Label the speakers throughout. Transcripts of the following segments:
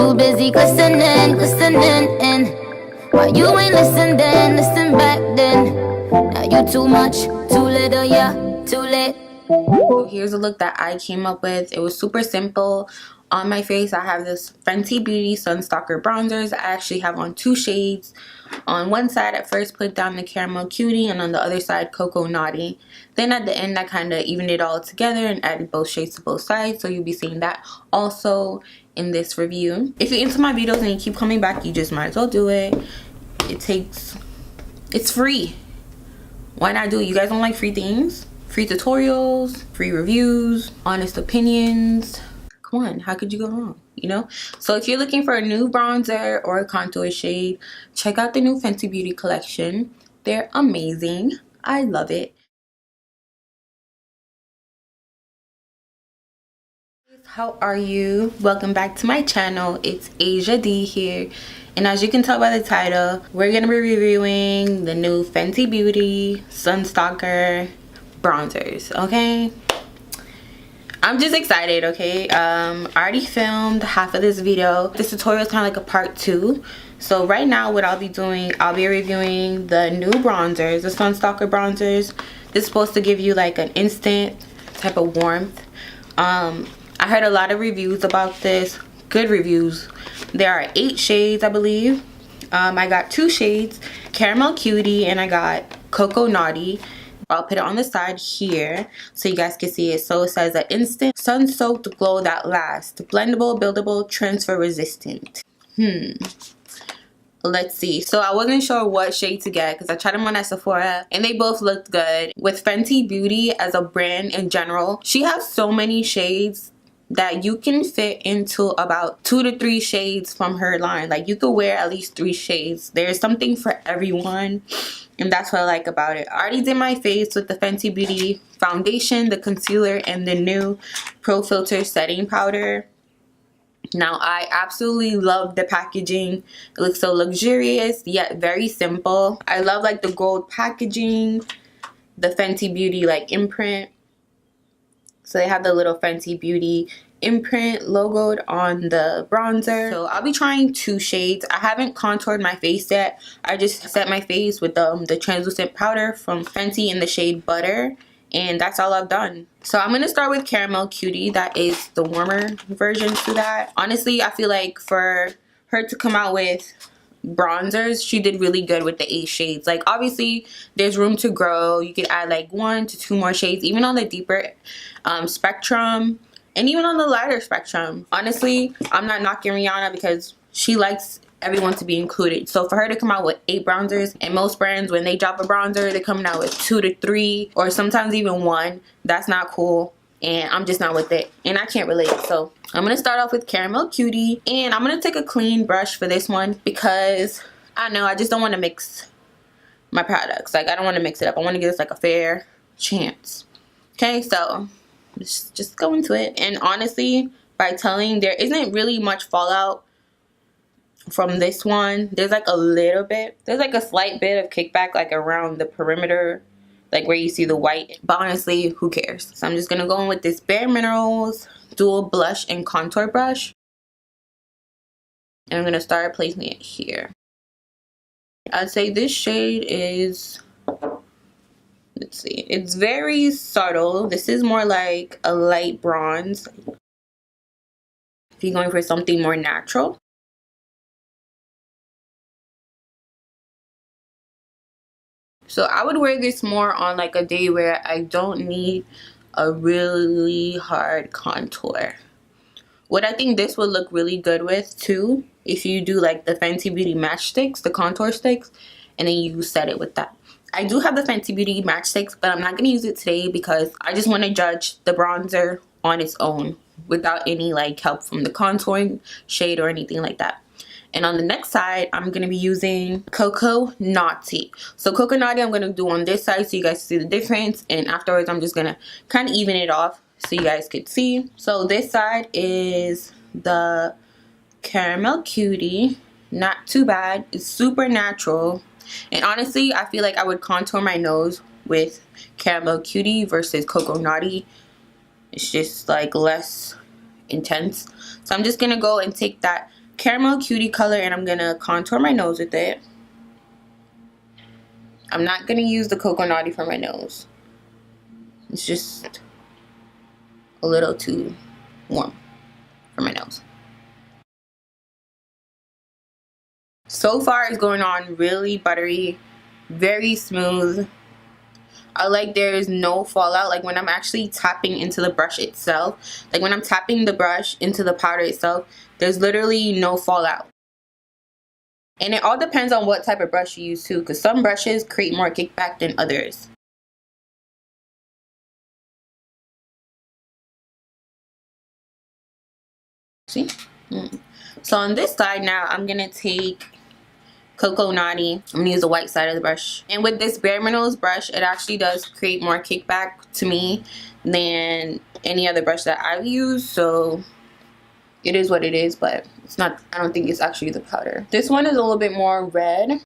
Speaker 1: too busy glistening, glistening. And why you ain't listen then, listen back then. Now you too much, too little, yeah, too late. So here's a look that I came up with. It was super simple. On my face, I have this Fenty Beauty Sun Stalk'R bronzers. I actually have on 2 shades. On one side, I first put down the Caramel Cutie, and on the other side, Cocoa Naughty. Then at the end, I kind of evened it all together and added both shades to both sides. So you'll be seeing that also in this review. If you're into my videos and you keep coming back, you just might as well do it. It's free. Why not do it? You guys don't like free things? Free tutorials, free reviews, honest opinions. Come on, how could you go wrong, you know? So if you're looking for a new bronzer or a contour shade, check out the new Fenty Beauty collection. They're amazing. I love it. How are you? Welcome back to my channel. It's Asia D here. And as you can tell by the title, we're going to be reviewing the new Fenty Beauty Sun Stalk'R bronzers, okay? I'm just excited, okay? I already filmed half of this video. This tutorial is kind of like a part 2. So right now what I'll be doing, I'll be reviewing the new bronzers, the Sun Stalk'R bronzers. This is supposed to give you like an instant type of warmth. I heard a lot of reviews about this, good reviews. There are 8 shades, I believe. I got 2 shades, Caramel Cutie, and I got Cocoa Naughty. I'll put it on the side here so you guys can see it. So it says an instant sun-soaked glow that lasts, blendable, buildable, transfer resistant. Let's see. So I wasn't sure what shade to get because I tried them on at Sephora and they both looked good. With Fenty Beauty as a brand in general, she has so many shades that you can fit into about 2 to 3 shades from her line. Like you could wear at least 3 shades. There's something for everyone, and that's what I like about it. I already did my face with the Fenty Beauty foundation, the concealer, and the new Pro Filt'R setting powder. Now I absolutely love the packaging. It looks so luxurious yet very simple. I love like the gold packaging, the Fenty Beauty like imprint. So they have the little Fenty Beauty imprint logoed on the bronzer. So I'll be trying 2 shades. I haven't contoured my face yet. I just set my face with the translucent powder from Fenty in the shade Butter. And that's all I've done. So I'm going to start with Caramel Cutie. That is the warmer version to that. Honestly, I feel like for her to come out with bronzers, she did really good with the 8 shades. Like obviously there's room to grow. You could add like 1 to 2 more shades, even on the deeper spectrum and even on the lighter spectrum. Honestly, I'm not knocking Rihanna because she likes everyone to be included. So for her to come out with 8 bronzers, and most brands when they drop a bronzer they're coming out with 2 to 3 or sometimes even 1, that's not cool. And I'm just not with it, and I can't relate. So I'm gonna start off with Caramel Cutie, and I'm gonna take a clean brush for this one because I know I just don't want to mix my products. Like I don't want to mix it up. I want to give this like a fair chance. Okay, so let's just go into it. And honestly, by telling, there isn't really much fallout from this one. There's like a little bit, there's like a slight bit of kickback like around the perimeter, like where you see the white, but honestly who cares. So I'm just gonna go in with this Bare Minerals dual blush and contour brush, and I'm gonna start placing it here. I'd say this shade is, let's see, it's very subtle. This is more like a light bronze if you're going for something more natural. So I would wear this more on like a day where I don't need a really hard contour. What I think this would look really good with too, if you do like the Fenty Beauty match sticks, the contour sticks, and then you set it with that. I do have the Fenty Beauty match sticks, but I'm not going to use it today because I just want to judge the bronzer on its own without any like help from the contouring shade or anything like that. And on the next side, I'm going to be using Cocoa Naughty. So Cocoa Naughty I'm going to do on this side so you guys see the difference. And afterwards, I'm just going to kind of even it off so you guys could see. So this side is the Caramel Cutie. Not too bad. It's super natural. And honestly, I feel like I would contour my nose with Caramel Cutie versus Cocoa Naughty. It's just like less intense. So I'm just going to go and take that Caramel Cutie color, and I'm gonna contour my nose with it. I'm not gonna use the Cocoa Naughty for my nose. It's just a little too warm for my nose. So far it's going on really buttery, very smooth. I like there's no fallout, like when I'm actually tapping into the brush itself, like when I'm tapping the brush into the powder itself, there's literally no fallout. And it all depends on what type of brush you use too, because some brushes create more kickback than others. See? So on this side now, I'm gonna take Cocoa Naughty. I'm gonna use the white side of the brush. And with this Bare Minerals brush, it actually does create more kickback to me than any other brush that I've used. So it is what it is, but it's not, I don't think it's actually the powder. This one is a little bit more red.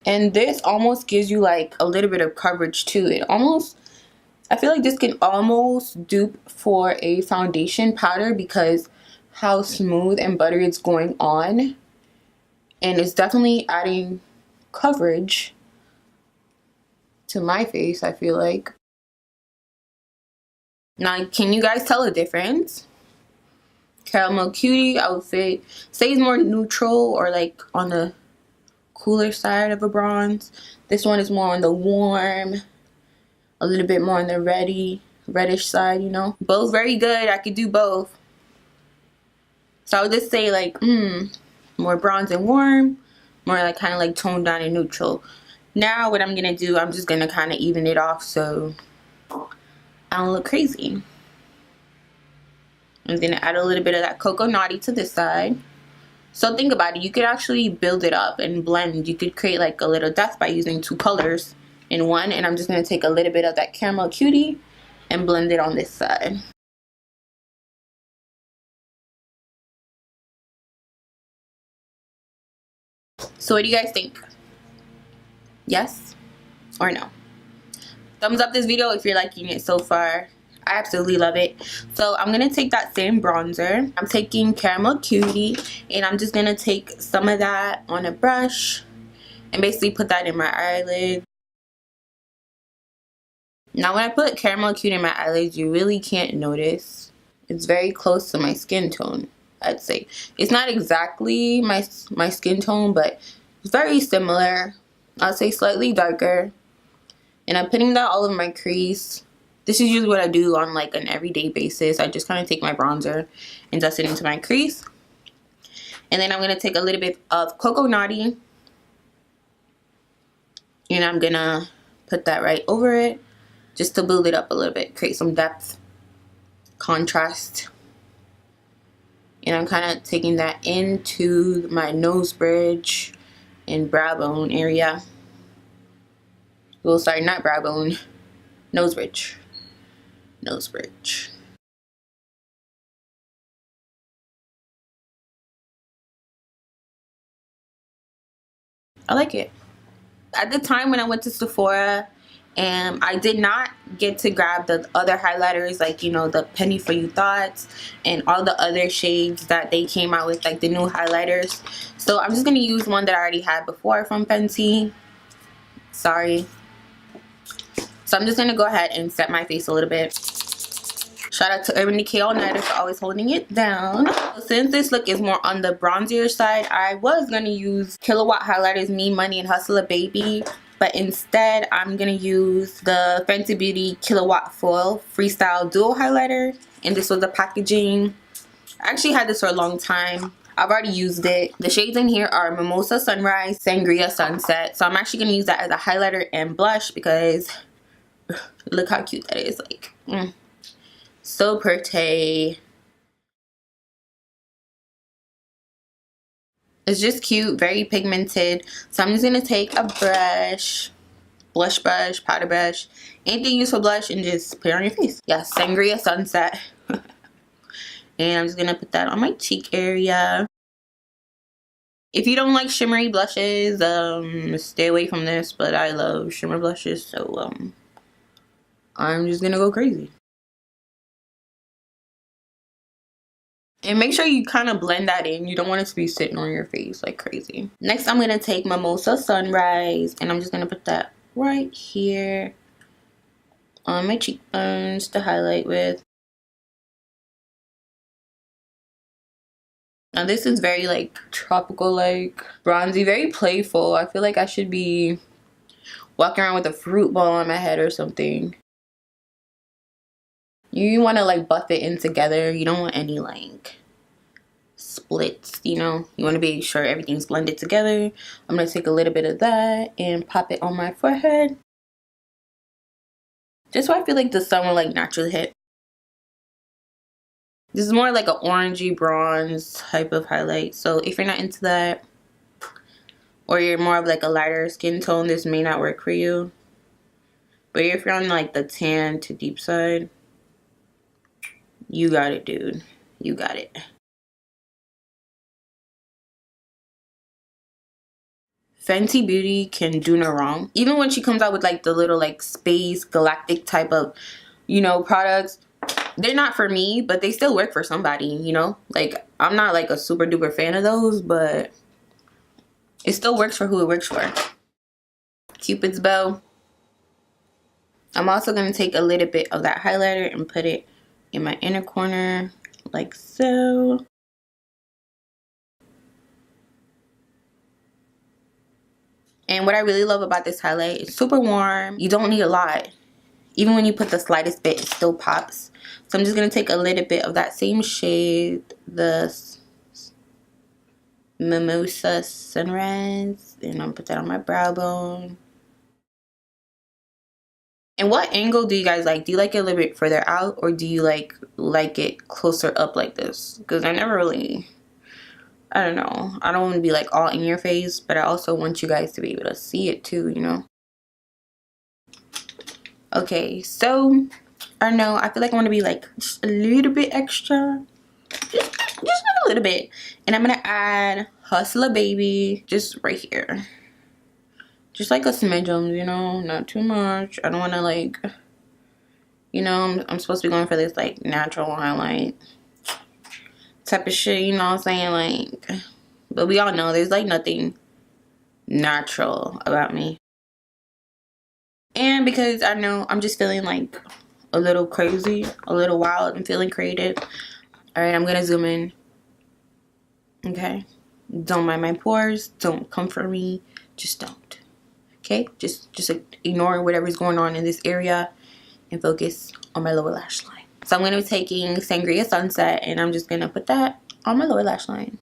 Speaker 1: And this almost gives you like a little bit of coverage too. It almost, I feel like this can almost dupe for a foundation powder because how smooth and buttery it's going on. And it's definitely adding coverage to my face, I feel like. Now, can you guys tell a difference? Caramel Cutie, I would say is more neutral or like on the cooler side of a bronze. This one is more on the warm, a little bit more on the reddish side, you know. Both very good. I could do both. So I would just say like more bronze and warm, more like kind of like toned down and neutral. Now what I'm gonna do, I'm just gonna kind of even it off so I don't look crazy. I'm gonna add a little bit of that Cocoa Naughty to this side. So think about it, you could actually build it up and blend. You could create like a little depth by using two colors in one. And I'm just gonna take a little bit of that Caramel Cutie and blend it on this side. So what do you guys think? Yes or no? Thumbs up this video if you're liking it so far. I absolutely love it. So I'm gonna take that same bronzer. I'm taking Caramel Cutie and I'm just gonna take some of that on a brush and basically put that in my eyelid. Now when I put Caramel Cutie in my eyelids, you really can't notice. It's very close to my skin tone, I'd say. It's not exactly my skin tone, but it's very similar. I'll say slightly darker. And I'm putting that all over my crease. This is usually what I do on like an everyday basis. I just kind of take my bronzer and dust it into my crease. And then I'm going to take a little bit of Cocoa Naughty. And I'm going to put that right over it just to build it up a little bit. Create some depth, contrast. And I'm kind of taking that into my nose bridge and brow bone area. Well, sorry, not brow bone. Nose bridge. Nose bridge. I like it. At the time when I went to Sephora, and I did not get to grab the other highlighters, like, you know, the Penny For You Thoughts and all the other shades that they came out with, like the new highlighters. So I'm just going to use one that I already had before from Fenty. Sorry. So I'm just going to go ahead and set my face a little bit. Shout out to Urban Decay All Nighter for always holding it down. So since this look is more on the bronzier side, I was going to use Kilowatt Highlighters Me Money and Hustler Baby. But instead, I'm going to use the Fenty Beauty Kilowatt Foil Freestyle Duo Highlighter. And this was the packaging. I actually had this for a long time. I've already used it. The shades in here are Mimosa Sunrise, Sangria Sunset. So I'm actually going to use that as a highlighter and blush because look how cute that is. Like, so pretty. It's just cute, very pigmented. So I'm just going to take a brush, blush brush, powder brush, anything used for blush, and just put it on your face. Yeah, Sangria Sunset. And I'm just going to put that on my cheek area. If you don't like shimmery blushes, stay away from this. But I love shimmer blushes, so I'm just going to go crazy. And make sure you kind of blend that in. You don't want it to be sitting on your face like crazy. Next, I'm going to take Mimosa Sunrise. And I'm just going to put that right here on my cheekbones to highlight with. Now this is very like tropical, like bronzy, very playful. I feel like I should be walking around with a fruit bowl on my head or something. You want to like buff it in together. You don't want any like splits, you know. You want to be sure everything's blended together. I'm going to take a little bit of that and pop it on my forehead. Just so I feel like the sun will like naturally hit. This is more like an orangey bronze type of highlight. So if you're not into that, or you're more of like a lighter skin tone, this may not work for you. But if you're on like the tan to deep side, you got it, dude. You got it. Fenty Beauty can do no wrong. Even when she comes out with like the little like space galactic type of, you know, products, they're not for me, but they still work for somebody, you know. Like I'm not like a super duper fan of those, but it still works for who it works for. Cupid's bow. I'm also going to take a little bit of that highlighter and put it in my inner corner like so. And what I really love about this highlight, it's super warm. You don't need a lot. Even when you put the slightest bit, it still pops. So I'm just going to take a little bit of that same shade, the Mimosa Sunrise, and I'm going to put that on my brow bone. And what angle do you guys like? Do you like it a little bit further out, or do you like it closer up like this? Because I never really, I don't know. I don't want to be like all in your face, but I also want you guys to be able to see it too, you know? Okay, so, I don't know. I feel like I want to be like just a little bit extra. Just a little bit. And I'm going to add Hustler Baby just right here. Just like a smidgen, you know? Not too much. I don't want to like, you know, I'm supposed to be going for this like natural highlight type of shit, you know what I'm saying? Like, but we all know there's like nothing natural about me. And because I know I'm just feeling like a little crazy, a little wild, and feeling creative. Alright, I'm gonna zoom in. Okay? Don't mind my pores. Don't come for me. Just don't. Okay? Just ignore whatever's going on in this area and focus on my lower lash line. So I'm going to be taking Sangria Sunset, and I'm just going to put that on my lower lash line.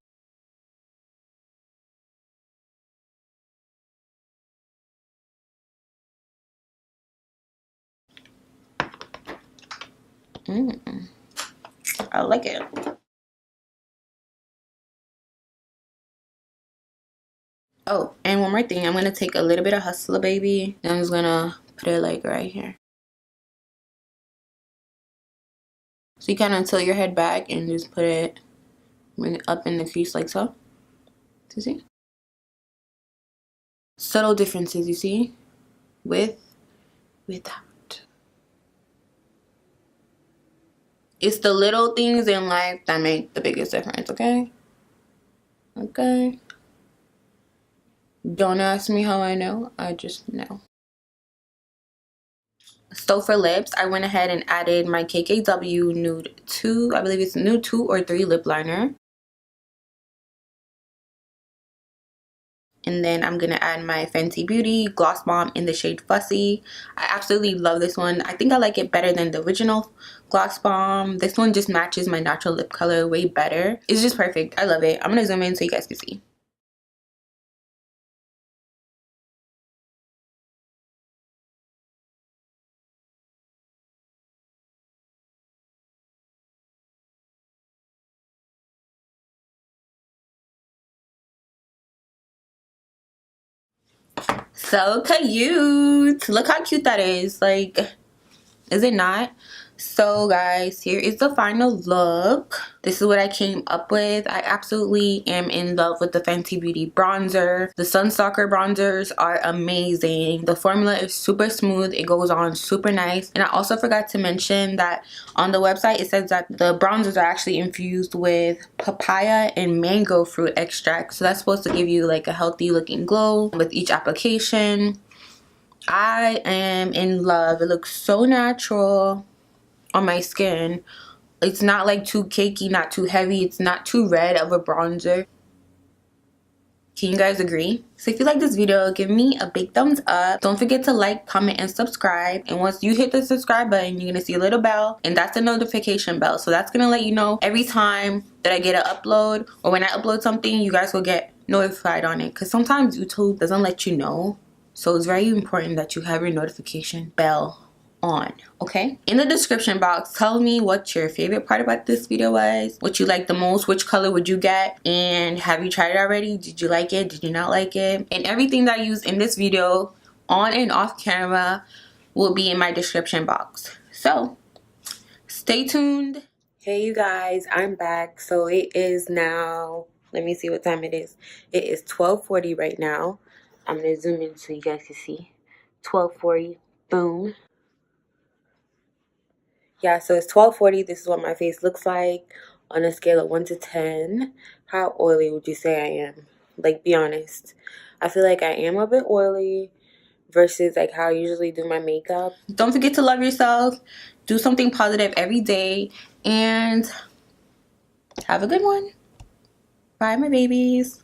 Speaker 1: I like it. Oh, and one more thing. I'm going to take a little bit of Hustler Baby, and I'm just going to put it like right here. So you kind of tilt your head back and just put it, bring it up in the crease like so. You see? Subtle differences, you see? Without. It's the little things in life that make the biggest difference, okay? Okay. Don't ask me how I know. I just know. So for lips, I went ahead and added my KKW Nude 2. I believe it's Nude 2 or 3 lip liner. And then I'm going to add my Fenty Beauty Gloss Bomb in the shade Fussy. I absolutely love this one. I think I like it better than the original Gloss Bomb. This one just matches my natural lip color way better. It's just perfect. I love it. I'm going to zoom in so you guys can see. So cute. Look how cute that is. Like, is it not? So guys, here is the final look. This is what I came up with. I absolutely am in love with the Fenty Beauty bronzer. The Stalk'R bronzers are amazing. The formula is super smooth. It goes on super nice. And I also forgot to mention that on the website it says that the bronzers are actually infused with papaya and mango fruit extract. So that's supposed to give you like a healthy looking glow with each application. I am in love. It looks so natural on my skin. It's not like too cakey, not too heavy. It's not too red of a bronzer. Can you guys agree? So if you like this video, give me a big thumbs up. Don't forget to like, comment, and subscribe. And once you hit the subscribe button, you're gonna see a little bell, and that's a notification bell. So that's gonna let you know every time that I get an upload, or when I upload something, you guys will get notified on it. Because sometimes YouTube doesn't let you know. So it's very important that you have your notification bell on, okay? In the description box, tell me what your favorite part about this video was, what you like the most, which color would you get, and have you tried it already? Did you like it? Did you not like it? And everything that I used in this video on and off camera will be in my description box. So stay tuned. Hey you guys, I'm back. So it is now, let me see what time it is. It is 12:40 right now. I'm gonna zoom in so you guys can see. 12:40, boom. Yeah, so it's 12:40. This is what my face looks like on a scale of 1 to 10. How oily would you say I am? Like, be honest. I feel like I am a bit oily versus like how I usually do my makeup. Don't forget to love yourself. Do something positive every day. And have a good one. Bye, my babies.